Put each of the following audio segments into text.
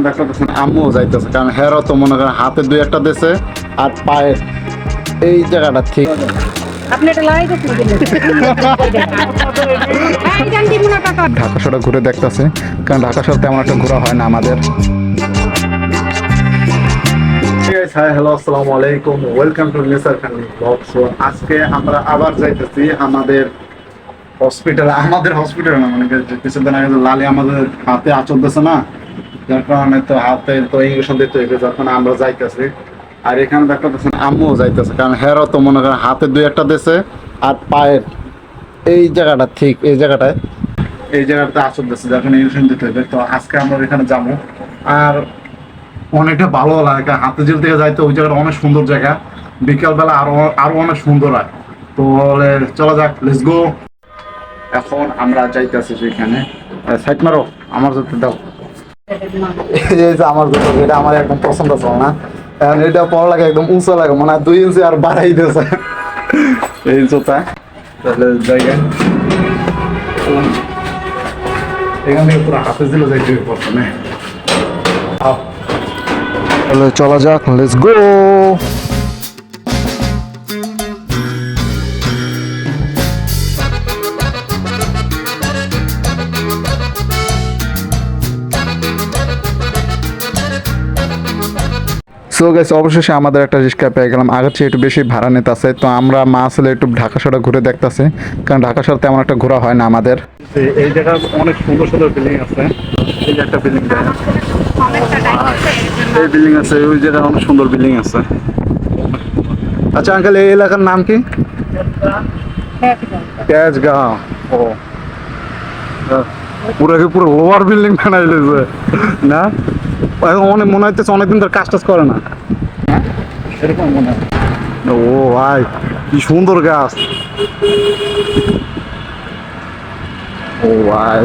দেখতেছেন আম্মু যাইতেছে, কারণ হেরও তো মনে করেন হাতে দুই একটা দেশে আর পায়ের এই জায়গাটা ঠিক। ঢাকা শহরটা ঘুরে দেখতেছে, কারণ ঢাকা শহর তেমন একটা ঘোরা হয় না আমাদের। হাই হ্যালো আসসালামু আলাইকুম, welcome to Nesar family blog. So আজকে আমরা আবার যাইতেছি আমাদের হসপিটাল না, মানে কিছুদিন আগে লালি আমাদের হাতে আঁচল দিছে না, যার কারণে তো হাতে তো ইঞ্জেকশন দিতে হইবে, যখন আমরা যাইতেছি। আর এখানে দেখতেছেন আম্মুও যাইতেছে, কারণ হেরও তো মনে করেন হাতে দুই একটা দেশে আর পায়ের এই জায়গাটা ঠিক এই জায়গাটাতে আঁচল দিচ্ছে, যার কারণে ইঞ্জেকশন দিতে হইবে। তো আজকে আমরা এখানে যাবো, আর অনেকটা ভালো লাগে। হাতে জেল থেকে যাইতে ওই জায়গাটা অনেক সুন্দর জায়গা, বিকালবেলা আরো অনেক সুন্দর হয়। তো চলা যাক, লেটস গো। এখন আমরা যাইতেছি সেখানে। সাইড মারো, আমার যেতে দাও। এই যে আমার জুতো, এটা আমার একদম পছন্দ ছিল না, কারণ এটা পড়া লাগে একদম উঁচা লাগে, মানে 2 ইঞ্চি আর বাড়াই দিয়েছে এই জুতা। তাহলে জায়গা এখান থেকে পুরো হাতে দিলে যাইতে হবে প্রথমে। তাহলে চলা যাক, লেটস গো। সো গাইস, অবশেষে আমাদের একটা রিক্সা পেয়ে গেলাম। আগের চেয়ে একটু বেশি ভাড়া নিতে আছে, তো আমরা মা আসলে একটু ঢাকা শহরটা ঘুরে দেখতেছি, কারণ ঢাকা শহর তেমন একটা ঘোরা হয় না আমাদের। এই জায়গায় অনেক সুন্দর সুন্দর বিল্ডিং আছে। এই যে একটা বিল্ডিং, এই বিল্ডিং আছে, ওই জায়গায় অনেক সুন্দর বিল্ডিং আছে। আচ্ছা আঙ্কেল, এই এলাকার নাম কি? তেজগাঁও। ও, পুরো লোয়ার বিল্ডিং বানাইলেছে না? অনেক মনে হইতেছে অনেকদিন ধরে কাজ টাজ করে না, এরকম মনে হয়। ও ভাই, কি সুন্দর গাছ। ও ভাই,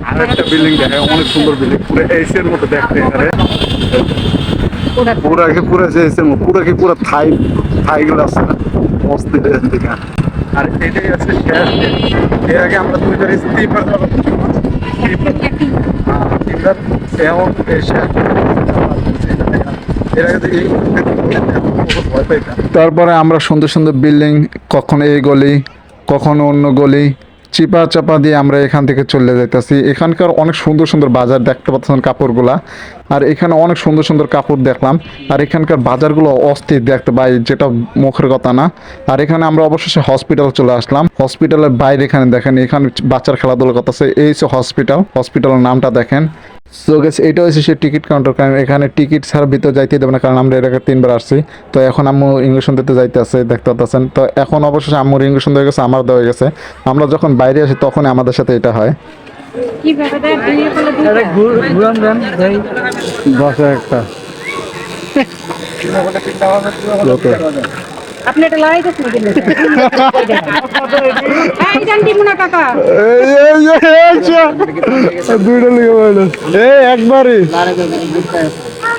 আর একটা বিল্ডিং দেখে, অনেক সুন্দর বিল্ডিং, পুরো এসির মতো দেখতে। পুরো থাই গুলো আছে না, অস্থির দিকে। আর এটাই আছে এর আগে আমরা দুইবার স্লিপার তারপরে আমরা সুন্দর সুন্দর বিল্ডিং, কখনো এই গলি কখনো অন্য গলি চিপা চাপা দিয়ে আমরা এখান থেকে চলে যাইতেছি। এখানকার অনেক সুন্দর সুন্দর বাজার দেখতে পাচ্ছেন, কাপড়গুলা। আর এখানে অনেক সুন্দর সুন্দর কাপড় দেখলাম। আর এখানকার বাজারগুলো অস্থির দেখতে পাই, যেটা মুখের কথা না। আর এখানে আমরা অবশেষে হসপিটাল চলে আসলাম। হসপিটালের বাইরে এখানে দেখেন, এখানে বাচ্চার খেলাধুলা করতেছে। এই হসপিটালের নামটা দেখেন। সো গেস, এটা হচ্ছে সে টিকিট কাউন্টার, কারণ এখানে টিকিট ছাড়া ভিতরে যাইতে দেবে না, কারণ আমরা এর আগে 3বার আসছি। তো এখন আম্মু ইঞ্জেকশন দিতে যাইতে আছে, দেখতে পাচ্ছেন। তো এখন অবশেষে আম্মুর ইঞ্জেকশন হয়ে গেছে, আমার দেওয়া গেছে। আমরা যখন বাইরে আসি তখনই আমাদের সাথে এটা হয়। আপনি এটা লাই করছেন কিন্তু এই জানতি মুনা কাকা দুইটা লিখে বলো, এই একবারই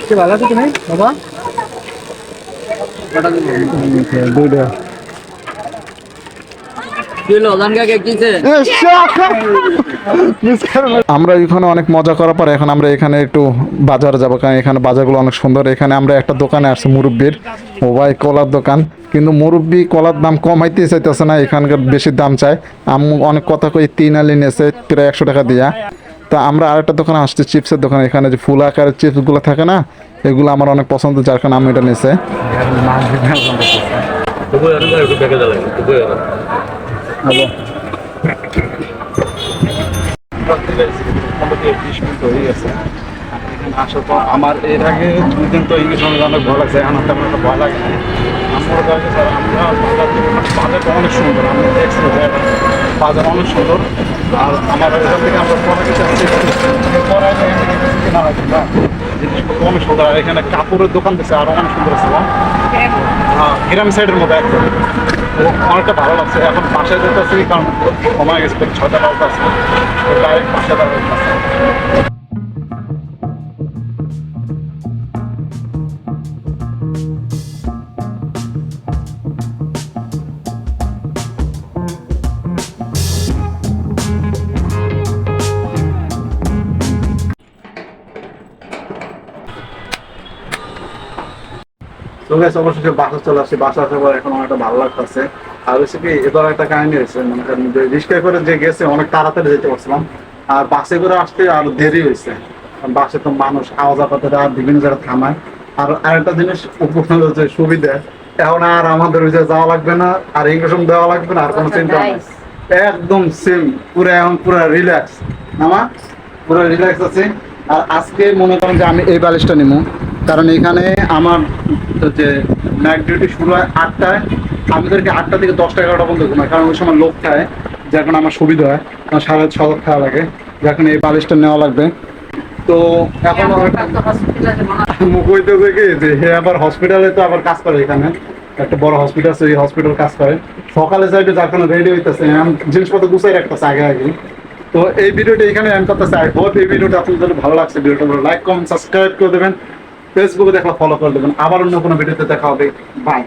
কি ভালো আছো তুমি বাবা? দুইটা আমরা এখানে অনেক মজা করার পর এখন আমরা এখানে একটু বাজার যাবো, কারণ এখানে বাজারগুলো অনেক সুন্দর। এখানে আমরা একটা দোকানে আসছি, মুরব্বির। ও ভাই, কলার দোকান, কিন্তু মুরব্বি কলার দাম কমাইতে চাইতেছে না, এখানকার বেশি দাম চায়। আম্মু অনেক কথা কই 3 আলি নিয়েছে প্রায় 100 টাকা দিয়া। তো আমরা আরেকটা দোকানে আসছি, চিপসের দোকান। এখানে যে ফুল আকারের চিপসগুলো থাকে না, এগুলো আমার অনেক পছন্দ, যার কারণে আম্মু এটা নিয়েছে। আমার এর আগে 2 দিন তো ইংলিশ অনেক ভয় লাগছে, এখন তেমন একটা ভয় লাগে না। বাজারটা অনেক সুন্দর, আমি দেখছি বাজার অনেক সুন্দর। আর আমার এখান থেকে আমরা জিনিসপত্র অনেক সুন্দর। আর এখানে কাপড়ের দোকান দিচ্ছে, আরো অনেক সুন্দর আছে। গ্রাম সাইডের মধ্যে একদম অনেকটা ভালো লাগছে। এখন বাসায় যেতে আছে, কারণ কমায় গেছে, 6টা বাজতে আছে, ডাইরেক্ট বাসায় দাঁড়াতে। তো গাইস অবশ্যই বাসা চলে আসছে, বাসা আসার পর এখন অনেকটা ভালো লাগতেছে। আর হচ্ছে কি এবার একটা কাহিনী হয়েছে, মনে করেন যে রিক্সায় করে যে গেছে অনেক তাড়াতাড়ি যেতে পারছিলাম, আর বাসে করে আসতে আর দেরি হয়েছে। কারণ বাসে তো মানুষ আওয়াজ আপাতত আর বিভিন্ন জায়গায় থামায়। আর আরেকটা জিনিস উপকার হচ্ছে সুবিধা, এখন আর আমাদের ওই যে যাওয়া লাগবে না, আর ইনকাম দেওয়া লাগবে না, আর কোনো চিন্তা নেই, একদম সেম পুরো এখন পুরো রিল্যাক্স। আমার পুরো রিল্যাক্স আছে। আর আজকে মনে করেন যে আমি এই বালিশটা নিবো, কারণ এখানে আমার যে নাইট ডিউটি শুরু হয় 8টায়, আমাদেরকে 8টা থেকে 10টা 11টা পর্যন্ত ঘুমায়, কারণ ওই সময় লোক খায়, যার কারণে আমার সুবিধা হয়, আমার সারা সদর খাওয়া লাগে, যার কারণে এই বালিশটা নেওয়া লাগবে। তো এখন মুখ হইতে থেকে যে হে আবার হসপিটালে তো আবার কাজ করে, এখানে একটা বড় হসপিটাল আছে, এই হসপিটাল কাজ করে সকালে যাইতে, যার কারণে রেডি হইতেছে, জিনিসপত্র গুছাই রাখতেছে আগে আগে। তো এই ভিডিওটা এখানে এন্ড করতেছে। আই হোপ এই ভিডিওটা আপনাদের ভালো লাগছে। ভিডিওটা লাইক কমেন্ট সাবস্ক্রাইব করে দেবেন, ফেসবুকে দেখলে ফলো করে দেবেন। আবার অন্য কোনো ভিডিওতে দেখা হবে। বাই।